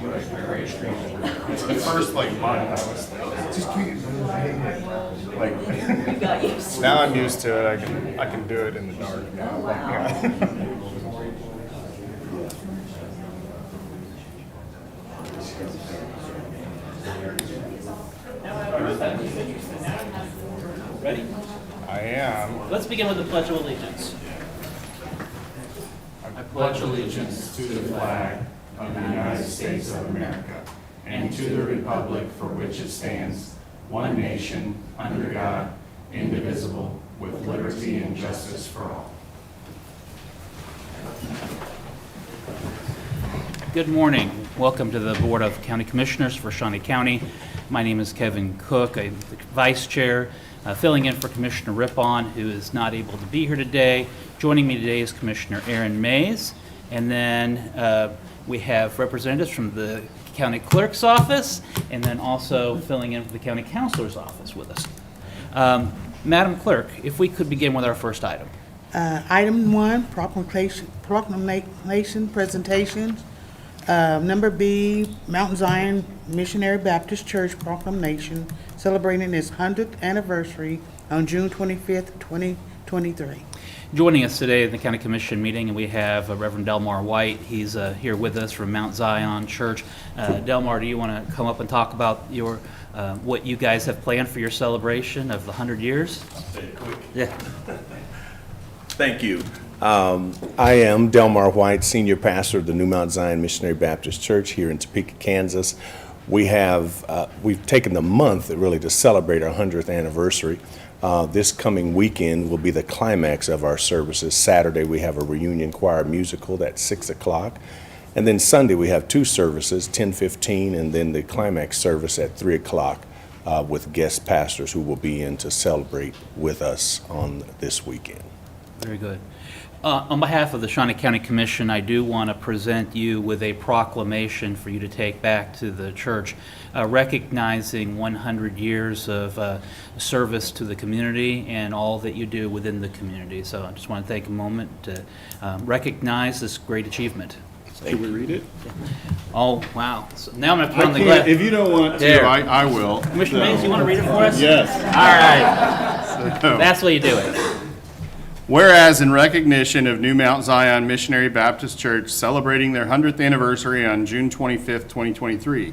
The first like month, I was just keep like. Now I'm used to it. I can do it in the dark now. Yeah. Ready? I am. Let's begin with the Pledge of Allegiance. I pledge allegiance to the flag of the United States of America and to the republic for which it stands, one nation, under God, indivisible, with liberty and justice for all. Good morning. Welcome to the Board of County Commissioners for Shawnee County. My name is Kevin Cook. I'm the Vice Chair, filling in for Commissioner Rippon, who is not able to be here today. Joining me today is Commissioner Aaron Mays, and then we have representatives from the County Clerk's Office, and then also filling in for the County Counselor's Office with us. Madam Clerk, if we could begin with our first item. Item 1, proclamation presentations. Number B, Mount Zion Missionary Baptist Church proclamation celebrating its 100th anniversary on June 25th, 2023. Joining us today in the County Commission meeting, and we have Reverend Delmar White. He's here with us from Mount Zion Church. Delmar, do you want to come up and talk about your what you guys have planned for your celebration of the 100 years? I'll say it quick. Yeah. Thank you. I am Delmar White, Senior Pastor of the New Mount Zion Missionary Baptist Church here in Topeka, Kansas. We've taken the month really to celebrate our 100th anniversary. This coming weekend will be the climax of our services. Saturday we have a reunion choir musical at 6 o'clock. And then Sunday we have two services, 10:15, and then the climax service at 3 o'clock with guest pastors who will be in to celebrate with us on this weekend. Very good. On behalf of the Shawnee County Commission, I do want to present you with a proclamation for you to take back to the church, recognizing 100 years of service to the community and all that you do within the community. So I just want to take a moment to recognize this great achievement. Can we read it? Oh, wow. So now I'm going to put on the glass. If you don't want to, There. I will. Commissioner Mays, you want to read it for us? Yes. All right. So, That's what you do it. whereas in recognition of New Mount Zion Missionary Baptist Church celebrating their 100th anniversary on June 25th, 2023.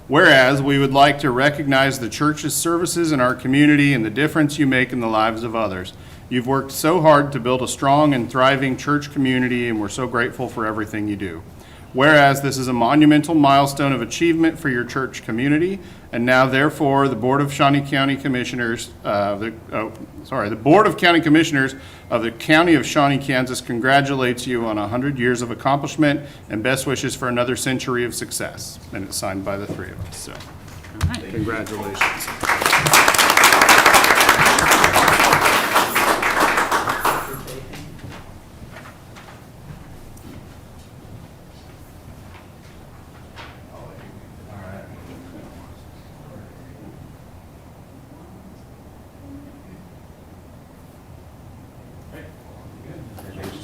Whereas we would like to recognize the church's services in our community and the difference you make in the lives of others. You've worked so hard to build a strong and thriving church community, and we're so grateful for everything you do. Whereas this is a monumental milestone of achievement for your church community, and now therefore the Board of Shawnee County Commissioners, the Board of County Commissioners of the County of Shawnee, Kansas congratulates you on 100 years of accomplishment and best wishes for another century of success. And it's signed by the three of us, so All right. congratulations.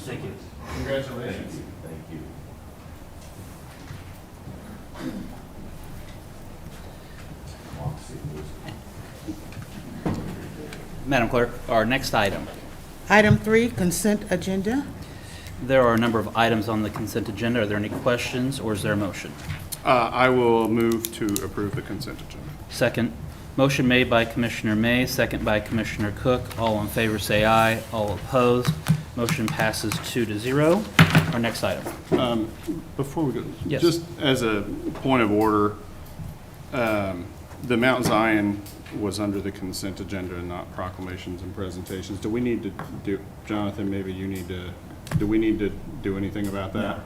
Thank you. Congratulations. Thank you. Madam Clerk, our next item. Item 3, consent agenda. There are a number of items on the consent agenda. Are there any questions, or is there a motion? I will move to approve the consent agenda. Second. Motion made by Commissioner May, second by Commissioner Cook. All in favor say aye. All opposed. Motion passes 2-0. Our next item. Before we go, Yes. just as a point of order, the Mount Zion was under the consent agenda and not proclamations and presentations. Do we need to do, Jonathan, maybe you need to, do we need to do anything about that?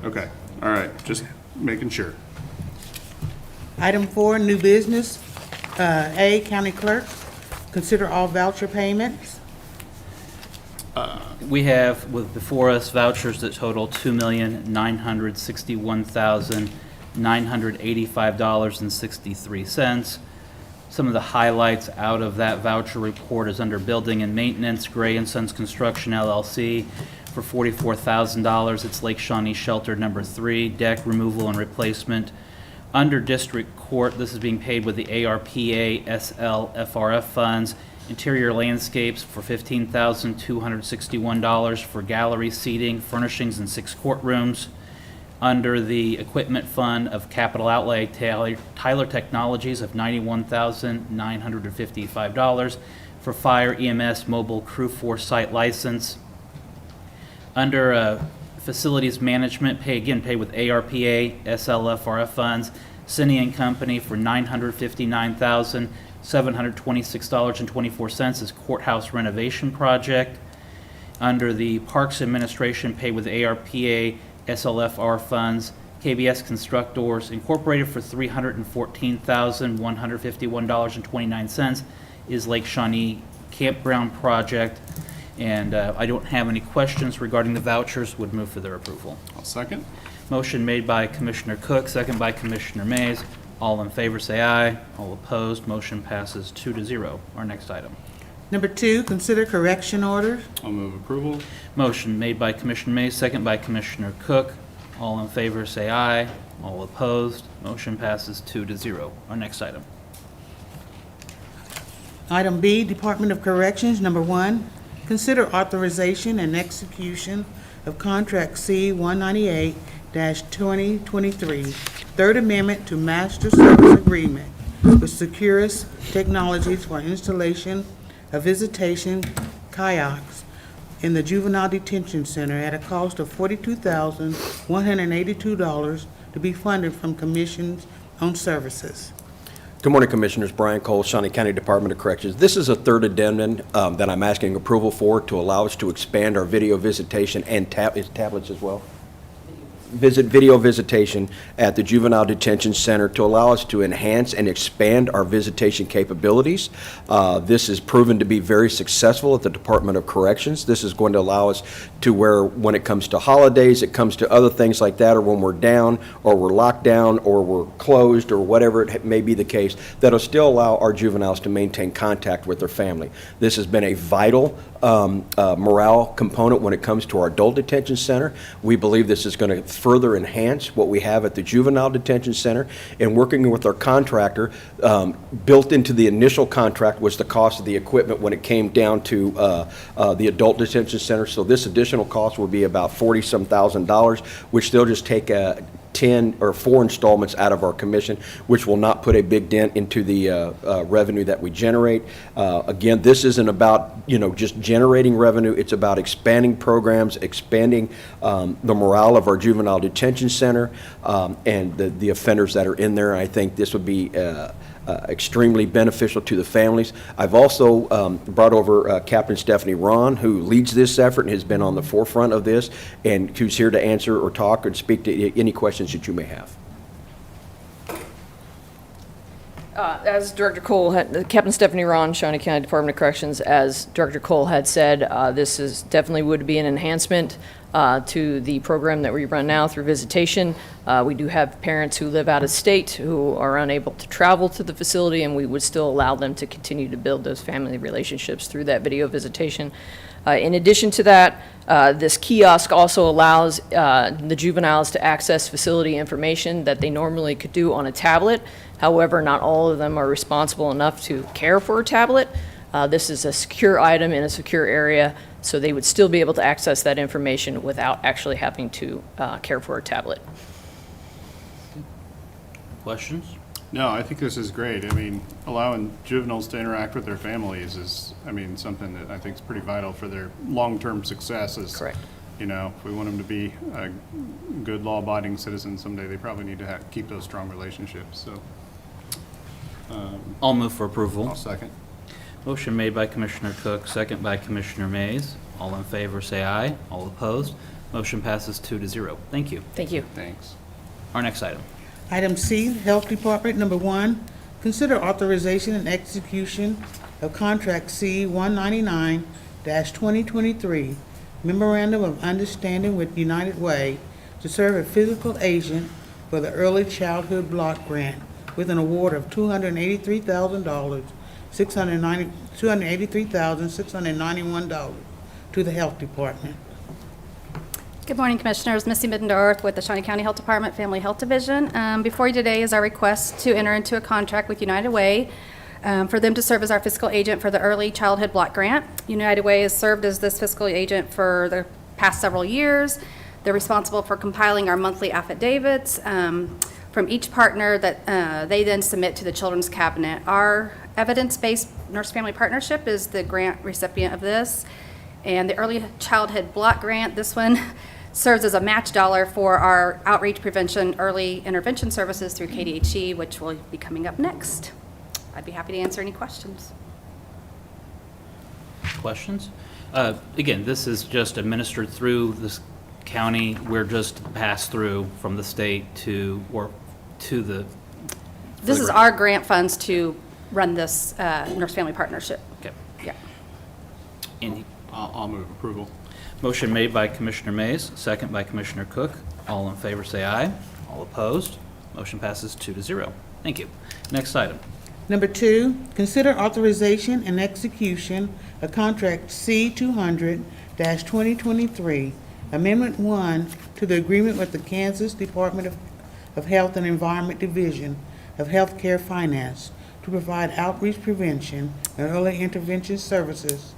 Okay, all right, just making sure. Item 4, new business. A, County Clerk, consider all voucher payments. We have before us vouchers that total $2,961,985.63. Some of the highlights out of that voucher report is under Building and Maintenance, Gray & Sons Construction LLC. for $44,000. It's Lake Shawnee Shelter Number 3, deck removal and replacement. Under District Court, this is being paid with the ARPA SLFRF funds. Interior landscapes for $15,261 for gallery seating, furnishings, and 6 courtrooms. Under the Equipment Fund of Capital Outlay, Tyler Technologies of $91,955 for fire EMS mobile crew force site license. Under Facilities Management, pay with ARPA SLFRF funds, Cine and Company for $959,726.24 is courthouse renovation project. Under the Parks Administration, pay with ARPA SLFR funds, KBS Constructors Incorporated for $314,151.29 is Lake Shawnee Campground Project. And I don't have any questions regarding the vouchers, would move for their approval. I'll second. Motion made by Commissioner Cook, second by Commissioner Mays. All in favor say aye. All opposed, motion passes 2-0. Our next item. Number 2, consider correction orders. I'll move approval. Motion made by Commissioner Mays, second by Commissioner Cook. All in favor say aye. All opposed, motion passes 2-0. Our next item. Item B, Department of Corrections. Number 1, consider authorization and execution of Contract C-198-2023, Third Amendment to Master Service Agreement with Securus Technologies for installation of visitation kayaks in the Juvenile Detention Center at a cost of $42,182 to be funded from commissions on services. Good morning, Commissioners. Brian Cole, Shawnee County Department of Corrections. This is a third addendum that I'm asking approval for to allow us to expand our video visitation and tablets as well. Video visitation at the Juvenile Detention Center to allow us to enhance and expand our visitation capabilities. This has proven to be very successful at the Department of Corrections. This is going to allow us to where when it comes to holidays, it comes to other things like that, or when we're down, or we're locked down, or we're closed, or whatever it may be the case, that'll still allow our juveniles to maintain contact with their family. This has been a vital morale component when it comes to our adult detention center. We believe this is going to further enhance what we have at the juvenile detention center. And working with our contractor, built into the initial contract was the cost of the equipment when it came down to the adult detention center. So this additional cost will be about $40-some thousand, which they'll just take 10 or 4 installments out of our commission, which will not put a big dent into the revenue that we generate. Again, this isn't about just generating revenue. It's about expanding programs, expanding the morale of our juvenile detention center and the offenders that are in there. I think this would be extremely beneficial to the families. I've also brought over Captain Stephanie Ron, who leads this effort and has been on the forefront of this, and who's here to answer or talk and speak to any questions that you may have. As Director Cole Captain Stephanie Ron, Shawnee County Department of Corrections, as Director Cole had said, this is definitely would be an enhancement to the program that we run now through visitation. We do have parents who live out of state who are unable to travel to the facility, and we would still allow them to continue to build those family relationships through that video visitation. In addition to that, this kiosk also allows the juveniles to access facility information that they normally could do on a tablet. However, not all of them are responsible enough to care for a tablet. This is a secure item in a secure area, so they would still be able to access that information without actually having to care for a tablet. Questions? No, I think this is great. I mean, allowing juveniles to interact with their families is, something that I think is pretty vital for their long-term success. Correct. If we want them to be a good law-abiding citizen someday, they probably need to keep those strong relationships, so. I'll move for approval. I'll second. Motion made by Commissioner Cook, second by Commissioner Mays. All in favor say aye. All opposed, motion passes 2-0. Thank you. Thank you. Thanks. Our next item. Item C, Health Department. Number 1, consider authorization and execution of Contract C-199-2023, Memorandum of Understanding with United Way to serve as physical agent for the Early Childhood Block Grant with an award of $283,691 to the Health Department. Good morning, Commissioners. Missy Middendorf with the Shawnee County Health Department Family Health Division. Before you today is our request to enter into a contract with United Way for them to serve as our fiscal agent for the Early Childhood Block Grant. United Way has served as this fiscal agent for the past several years. They're responsible for compiling our monthly affidavits from each partner that they then submit to the Children's Cabinet. Our evidence-based nurse-family partnership is the grant recipient of this. And the Early Childhood Block Grant, this one serves as a match dollar for our outreach, prevention, early intervention services through KDHE, which will be coming up next. I'd be happy to answer any questions. Questions? Again, this is just administered through this county. We're just passed through from the state to the. This is our grant funds to run this nurse-family partnership. Okay. Yeah. Any I'll move approval. motion made by Commissioner Mays, second by Commissioner Cook. All in favor, say aye. All opposed? Motion passes 2-0. Thank you. Next item. Number 2, consider authorization and execution of contract C200-2023, Amendment 1 to the agreement with the Kansas Department of Health and Environment Division of Healthcare Finance to provide outreach, prevention, and early intervention services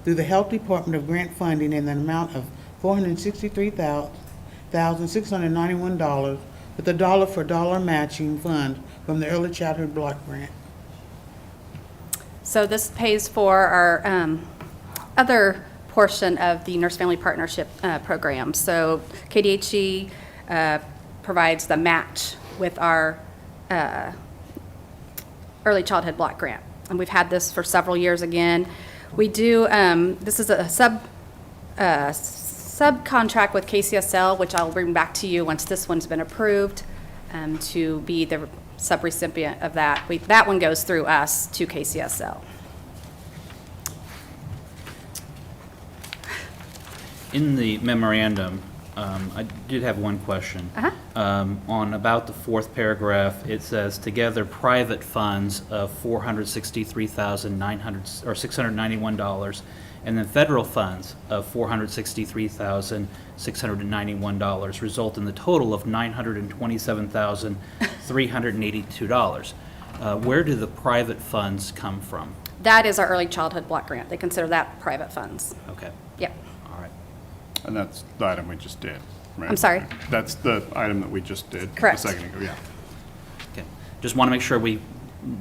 through the Health Department of grant funding in the amount of $463,691 with a dollar-for-dollar matching fund from the Early Childhood Block Grant. So this pays for our other portion of the Nurse Family Partnership program. So KDHE provides the match with our Early Childhood Block Grant. And we've had this for several years again. We do, this is a subcontract with KCSL, which I'll bring back to you once this one's been approved, to be the subrecipient of that. That one goes through us to KCSL. In the memorandum, I did have one question. On about the fourth paragraph, it says, together private funds of $691, and then federal funds of $463,691 result in the total of $927,382. Where do the private funds come from? That is our Early Childhood Block Grant. They consider that private funds. Okay, Yep. all right. And that's the item we just did, right? I'm sorry? That's the item that we just did. Correct. A second ago, yeah. Okay, just want to make sure we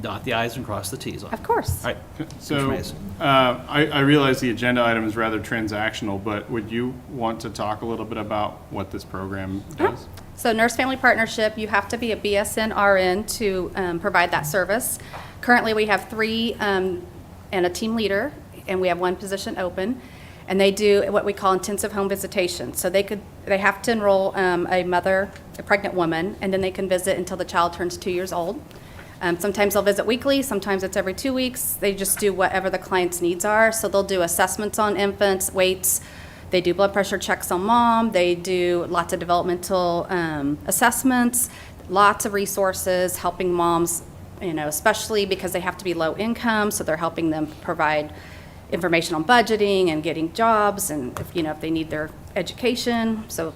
dot the i's and cross the t's. Of course. All right. So, Commissioner Mays. I realize the agenda item is rather transactional, but would you want to talk a little bit about what this program does? So Nurse Family Partnership, you have to be a BSN RN to provide that service. Currently, we have 3 and a team leader, and we have 1 position open. And they do what we call intensive home visitation. So they have to enroll a pregnant woman, and then they can visit until the child turns 2 years old. Sometimes they'll visit weekly, sometimes it's every 2 weeks. They just do whatever the client's needs are. So they'll do assessments on infants, weights. They do blood pressure checks on mom. They do lots of developmental assessments, lots of resources helping moms, especially because they have to be low income. So they're helping them provide information on budgeting and getting jobs, and if they need their education. So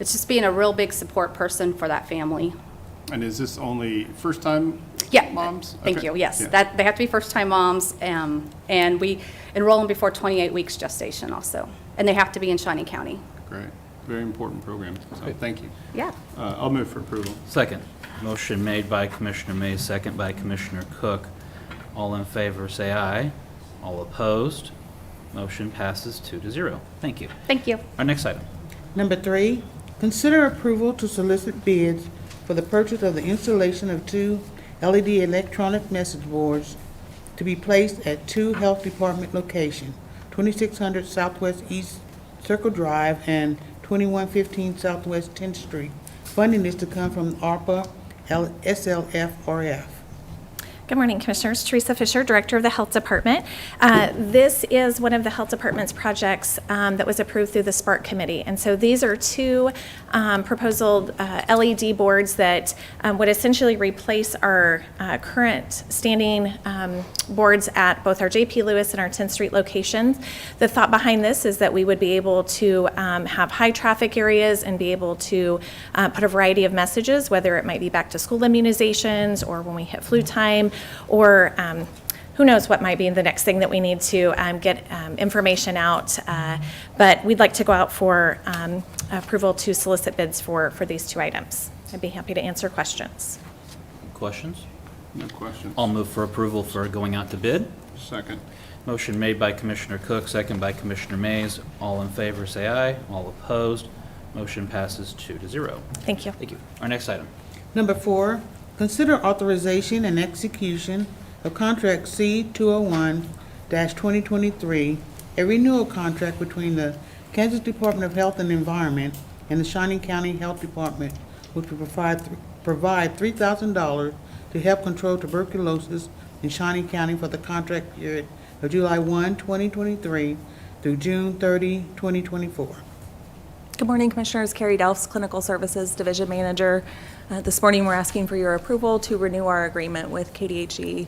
it's just being a real big support person for that family. And is this only first-time Yeah. moms? Thank Okay. you. Yes, Yeah. that they have to be first-time moms, and we enroll them before 28 weeks gestation also, and they have to be in Shawnee County. Great. Very important program, so thank you. Yeah. I'll move for approval. Second. Motion made by Commissioner Mays, second by Commissioner Cook. All in favor, say aye. All opposed? Motion passes 2-0. Thank you. Thank you. Our next item. Number 3, consider approval to solicit bids for the purchase of the installation of 2 LED electronic message boards to be placed at 2 Health Department locations, 2600 Southwest East Circle Drive and 2115 Southwest 10th Street. Funding is to come from ARPA SLFRF. Good morning, Commissioners. Teresa Fisher, Director of the Health Department. This is one of the Health Department's projects that was approved through the Spark Committee. And so these are two proposed LED boards that would essentially replace our current standing boards at both our J.P. Lewis and our 10th Street locations. The thought behind this is that we would be able to have high traffic areas and be able to put a variety of messages, whether it might be back to school immunizations or when we hit flu time, or who knows what might be the next thing that we need to get information out. But we'd like to go out for approval to solicit bids for these two items. I'd be happy to answer questions. Questions? No questions. I'll move for approval for going out to bid. Second. Motion made by Commissioner Cook, second by Commissioner Mays. All in favor, say aye. All opposed, motion passes 2-0. Thank you. Thank you. Our next item. Number 4, consider authorization and execution of contract C201-2023, a renewal contract between the Kansas Department of Health and Environment and the Shawnee County Health Department, which will provide $3,000 to help control tuberculosis in Shawnee County for the contract period of July 1, 2023 through June 30, 2024. Good morning, Commissioners. Carrie Delfs, Clinical Services Division Manager. This morning, we're asking for your approval to renew our agreement with KDHE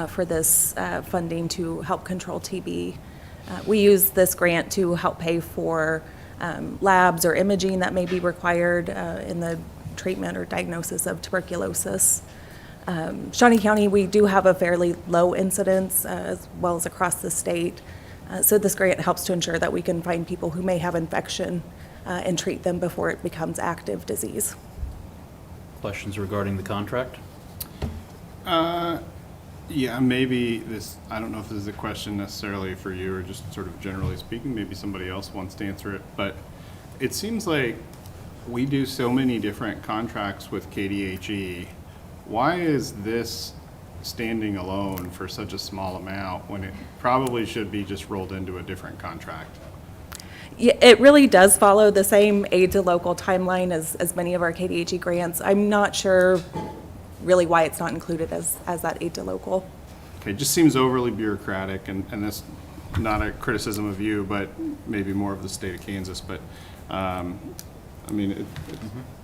for this funding to help control TB. We use this grant to help pay for labs or imaging that may be required in the treatment or diagnosis of tuberculosis. Shawnee County, we do have a fairly low incidence as well as across the state. So this grant helps to ensure that we can find people who may have infection and treat them before it becomes active disease. Questions regarding the contract? Yeah, maybe this, I don't know if this is a question necessarily for you or just sort of generally speaking, maybe somebody else wants to answer it, but it seems like we do so many different contracts with KDHE. Why is this standing alone for such a small amount when it probably should be just rolled into a different contract? Yeah, it really does follow the same aid to local timeline as many of our KDHE grants. I'm not sure really why it's not included as that aid to local. Okay, it just seems overly bureaucratic, and that's not a criticism of you, but maybe more of the state of Kansas, but, I mean,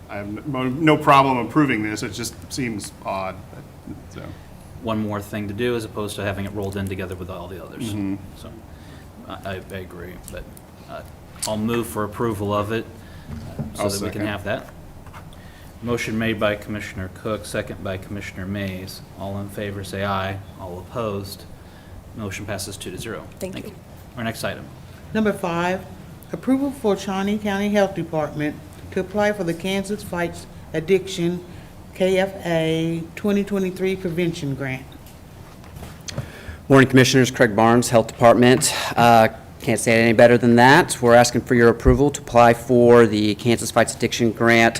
I have no problem approving this, it just seems odd, so. One more thing to do as opposed to having it rolled in together with all the others. So I agree, but I'll move for approval of it so I'll that we can second. have that. Motion made by Commissioner Cook, second by Commissioner Mays. All in favor, say aye. All opposed, motion passes 2-0. Thank you. Our next item. Number 5, approval for Shawnee County Health Department to apply for the Kansas Fights Addiction KFA 2023 Prevention Grant. Morning, Commissioners. Craig Barnes, Health Department. Can't say it any better than that. We're asking for your approval to apply for the Kansas Fights Addiction Grant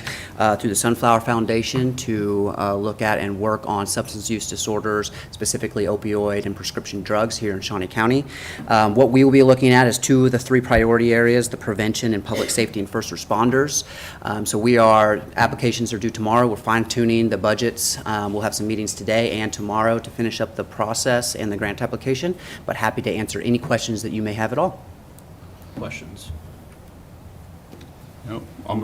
through the Sunflower Foundation to look at and work on substance use disorders, specifically opioid and prescription drugs here in Shawnee County. What we will be looking at is 2 of the 3 priority areas, the prevention and public safety and first responders. Applications are due tomorrow. We're fine-tuning the budgets. We'll have some meetings today and tomorrow to finish up the process and the grant application, but happy to answer any questions that you may have at all. Questions? Nope, I'll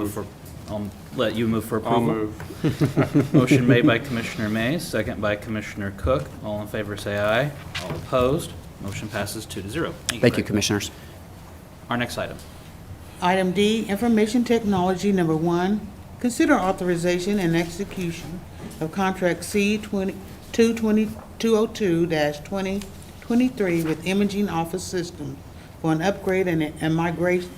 let you move for I'll approval. move. Motion made by Commissioner Mays, second by Commissioner Cook. All in favor, say aye. All opposed, motion passes 2-0. Thank you, Craig. Commissioners. Our next item. Item D, Information Technology, number 1, consider authorization and execution of contract C202-2023 with Imaging Office Systems for an upgrade and migration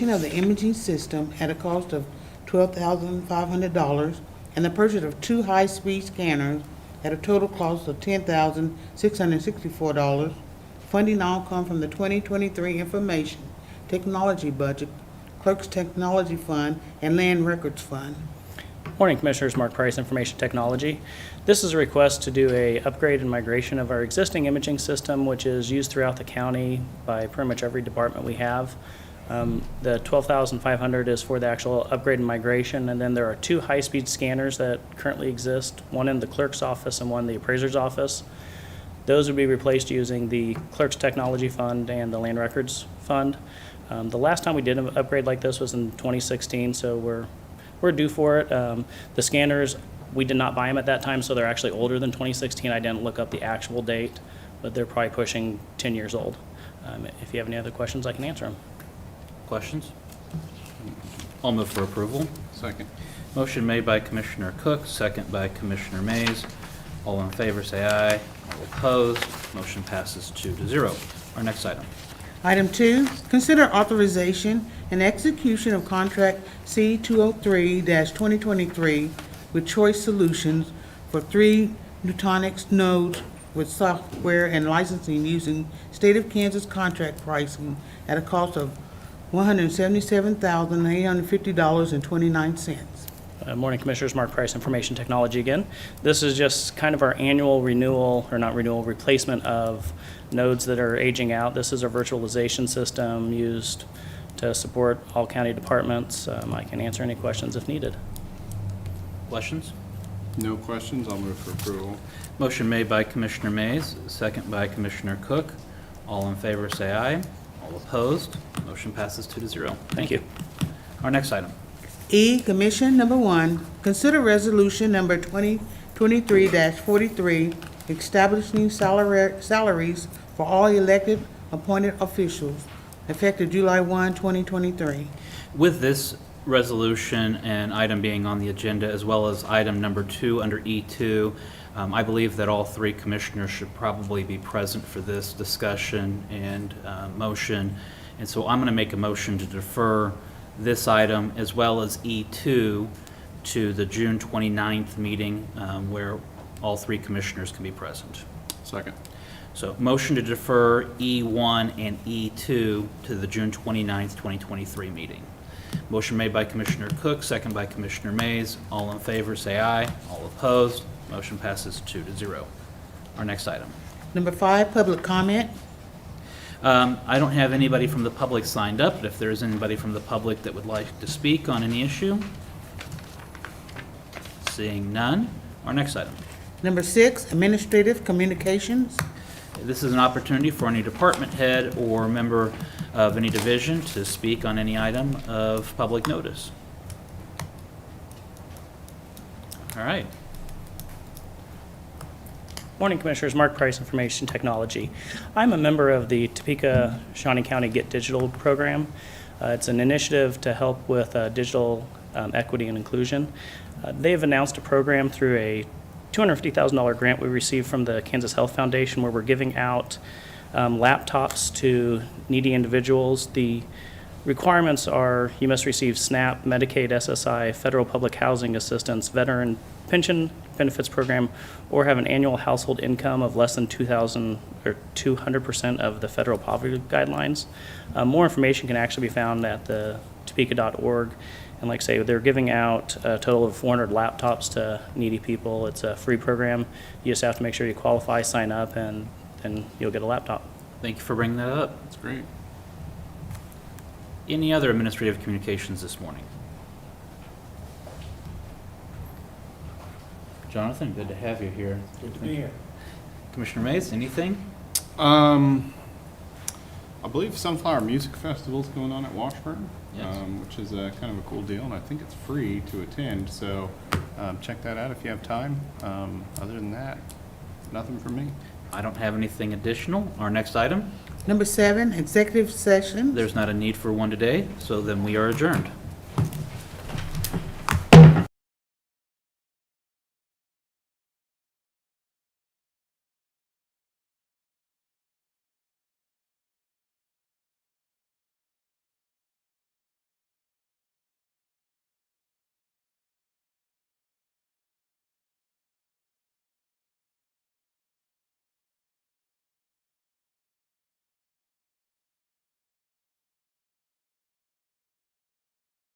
of the imaging system at a cost of $12,500 and the purchase of 2 high-speed scanners at a total cost of $10,664. Funding all come from the 2023 Information Technology Budget, Clerk's Technology Fund, and Land Records Fund. Morning, Commissioners. Mark Price, Information Technology. This is a request to do a upgrade and migration of our existing imaging system, which is used throughout the county by pretty much every department we have. The 12,500 is for the actual upgrade and migration, and then there are 2 high-speed scanners that currently exist, one in the clerk's office and one in the appraiser's office. Those would be replaced using the Clerk's Technology Fund and the Land Records Fund. The last time we did an upgrade like this was in 2016, so we're due for it. The scanners, we did not buy them at that time, so they're actually older than 2016. I didn't look up the actual date, but they're probably pushing 10 years old. If you have any other questions, I can answer them. Questions? I'll move for approval. Second. Motion made by Commissioner Cook, second by Commissioner Mays. All in favor, say aye. All opposed, motion passes 2-0. Our next item. Item 2, consider authorization and execution of contract C203-2023 with Choice Solutions for 3 Nutanix nodes with software and licensing using State of Kansas contract pricing at a cost of $177,850.29. Morning, Commissioners. Mark Price, Information Technology again. This is just kind of our annual renewal, or not renewal, replacement of nodes that are aging out. This is our virtualization system used to support all county departments. I can answer any questions if needed. Questions? No questions. I'll move for approval. Motion made by Commissioner Mays, second by Commissioner Cook. All in favor, say aye. All opposed, motion passes 2-0. Thank you. Our next item. E, Commission number 1, consider resolution number 2023-43, establishing salaries for all elected appointed officials, effective July 1, 2023. With this resolution and item being on the agenda, as well as item number 2 under E2, I believe that all 3 commissioners should probably be present for this discussion and motion. And so I'm going to make a motion to defer this item as well as E2 to the June 29th meeting where all 3 commissioners can be present. Second. So motion to defer E1 and E2 to the June 29th, 2023 meeting. Motion made by Commissioner Cook, second by Commissioner Mays. All in favor, say aye. All opposed, motion passes 2-0. Our next item. Number 5, public comment. I don't have anybody from the public signed up, but if there is anybody from the public that would like to speak on any issue. Seeing none. Our next item. Number 6, administrative communications. This is an opportunity for any department head or member of any division to speak on any item of public notice. All right. Morning, Commissioners. Mark Price, Information Technology. I'm a member of the Topeka Shawnee County Get Digital program. It's an initiative to help with digital equity and inclusion. They've announced a program through a $250,000 grant we received from the Kansas Health Foundation where we're giving out laptops to needy individuals. The requirements are you must receive SNAP, Medicaid, SSI, federal public housing assistance, veteran pension benefits program, or have an annual household income of less than 2,000 or 200% of the federal poverty guidelines. More information can actually be found at the topeka.org. And like I say, they're giving out a total of 400 laptops to needy people. It's a free program. You just have to make sure you qualify, sign up, and then you'll get a laptop. Thank you for bringing that up. That's great. Any other administrative communications this morning? Jonathan, good to have you here. Good to be here. Commissioner Mays, anything? I believe Sunflower Music Festival is going on at Washburn, Yes. which is kind of a cool deal, and I think it's free to attend, so check that out if you have time. Other than that, nothing from me. I don't have anything additional. Our next item, Number 7, executive session. there's not a need for one today, so then we are adjourned.